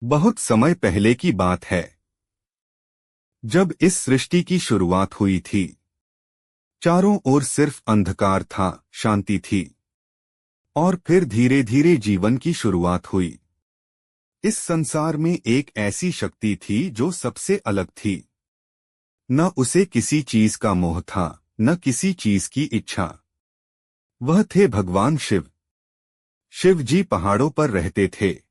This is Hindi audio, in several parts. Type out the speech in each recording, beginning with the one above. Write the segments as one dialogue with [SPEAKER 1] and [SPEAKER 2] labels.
[SPEAKER 1] बहुत समय पहले की बात है, जब इस सृष्टि की शुरुआत हुई थी। चारों ओर सिर्फ अंधकार था, शांति थी। और फिर धीरे धीरे जीवन की शुरुआत हुई। इस संसार में एक ऐसी शक्ति थी जो सबसे अलग थी। न उसे किसी चीज का मोह था, न किसी चीज की इच्छा। वह थे भगवान शिव। शिव जी पहाड़ों पर रहते थे,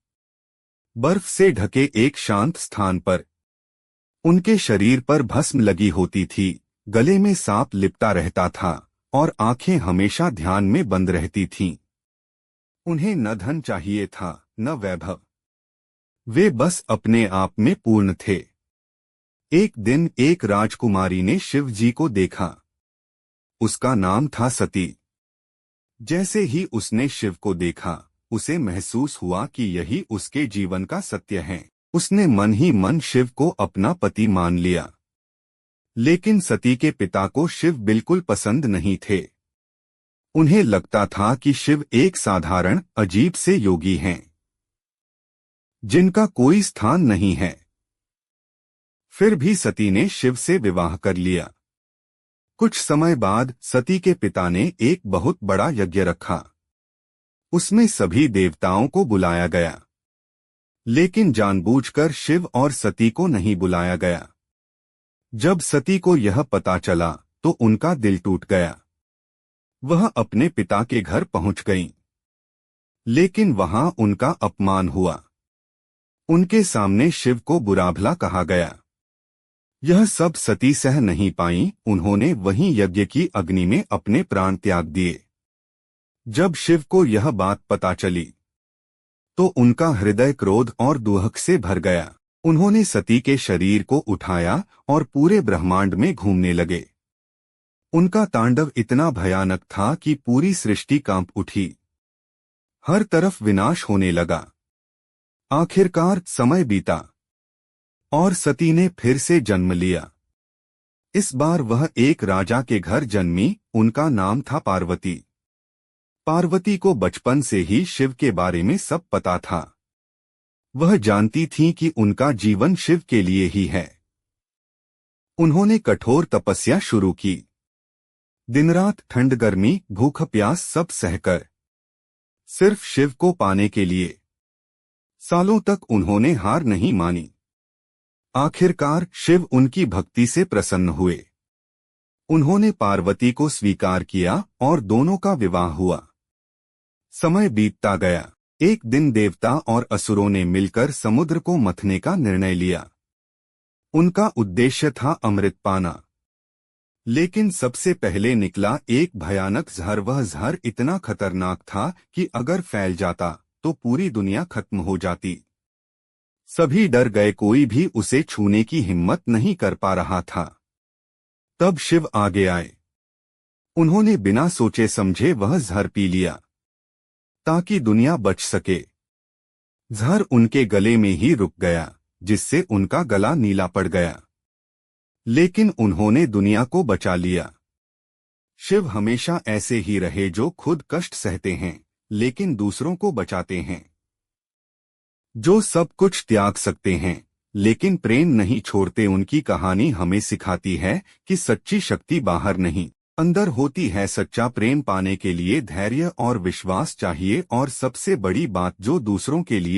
[SPEAKER 1] बर्फ से ढके एक शांत स्थान पर। उनके शरीर पर भस्म लगी होती थी, गले में सांप लिपटा रहता था और आंखें हमेशा ध्यान में बंद रहती थीं। उन्हें न धन चाहिए था, न वैभव। वे बस अपने आप में पूर्ण थे। एक दिन एक राजकुमारी ने शिव जी को देखा। उसका नाम था सती। जैसे ही उसने शिव को देखा, उसे महसूस हुआ कि यही उसके जीवन का सत्य है। उसने मन ही मन शिव को अपना पति मान लिया। लेकिन सती के पिता को शिव बिल्कुल पसंद नहीं थे। उन्हें लगता था कि शिव एक साधारण अजीब से योगी हैं, जिनका कोई स्थान नहीं है। फिर भी सती ने शिव से विवाह कर लिया। कुछ समय बाद सती के पिता ने एक बहुत बड़ा यज्ञ रखा। उसमें सभी देवताओं को बुलाया गया, लेकिन जानबूझकर शिव और सती को नहीं बुलाया गया। जब सती को यह पता चला तो उनका दिल टूट गया। वह अपने पिता के घर पहुंच गईं, लेकिन वहां उनका अपमान हुआ। उनके सामने शिव को बुरा भला कहा गया। यह सब सती सह नहीं पाईं। उन्होंने वहीं यज्ञ की अग्नि में अपने प्राण त्याग दिए। जब शिव को यह बात पता चली तो उनका हृदय क्रोध और दुहक से भर गया। उन्होंने सती के शरीर को उठाया और पूरे ब्रह्मांड में घूमने लगे। उनका तांडव इतना भयानक था कि पूरी सृष्टि कांप उठी। हर तरफ विनाश होने लगा। आखिरकार समय बीता और सती ने फिर से जन्म लिया। इस बार वह एक राजा के घर जन्मी। उनका नाम था पार्वती। पार्वती को बचपन से ही शिव के बारे में सब पता था। वह जानती थीं कि उनका जीवन शिव के लिए ही है। उन्होंने कठोर तपस्या शुरू की। दिन रात, ठंड गर्मी, भूख प्यास सब सहकर, सिर्फ शिव को पाने के लिए। सालों तक उन्होंने हार नहीं मानी। आखिरकार शिव उनकी भक्ति से प्रसन्न हुए। उन्होंने पार्वती को स्वीकार किया और दोनों का विवाह हुआ। समय बीतता गया। एक दिन देवता और असुरों ने मिलकर समुद्र को मथने का निर्णय लिया। उनका उद्देश्य था अमृत पाना। लेकिन सबसे पहले निकला एक भयानक जहर। वह जहर इतना खतरनाक था कि अगर फैल जाता तो पूरी दुनिया खत्म हो जाती। सभी डर गए, कोई भी उसे छूने की हिम्मत नहीं कर पा रहा था। तब शिव आगे आए। उन्होंने बिना सोचे समझे वह जहर पी लिया ताकि दुनिया बच सके। जहर उनके गले में ही रुक गया, जिससे उनका गला नीला पड़ गया। लेकिन उन्होंने दुनिया को बचा लिया। शिव हमेशा ऐसे ही रहे, जो खुद कष्ट सहते हैं लेकिन दूसरों को बचाते हैं। जो सब कुछ त्याग सकते हैं लेकिन प्रेम नहीं छोड़ते। उनकी कहानी हमें सिखाती है कि सच्ची शक्ति बाहर नहीं, अंदर होती है। सच्चा प्रेम पाने के लिए धैर्य और विश्वास चाहिए, और सबसे बड़ी बात, जो दूसरों के लिए